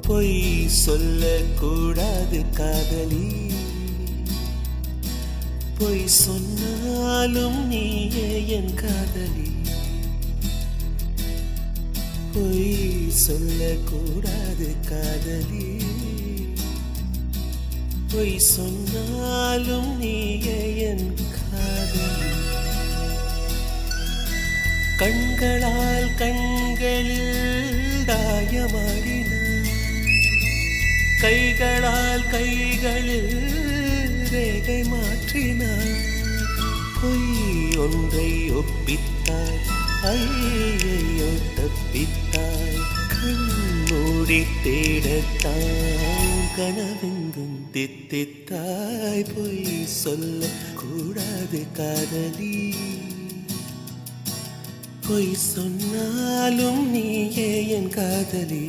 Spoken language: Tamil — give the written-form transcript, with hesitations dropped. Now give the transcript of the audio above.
பொய் சொல்லக்கூடாது காதலி, பொய் சொன்னாலும் நீயே என் காதலி. பொய் சொல்லக்கூடாது காதலி, பொய் சொன்னாலும் நீயே என் காதலி. கண்களால் கண்களில் தாயமாடினார், கைகளால் கைகளில் ரேகை மாற்றினார். பொய் ஒன்றை ஒப்பித்தாய், ஐயையோ தப்பித்தாய். கண்மூடி தேடத்தான் கனவெங்கும் தித்தித்தாய். பொய் சொல்ல கூடாது காதலி, பொய் சொன்னாலும் நீயே என் காதலி.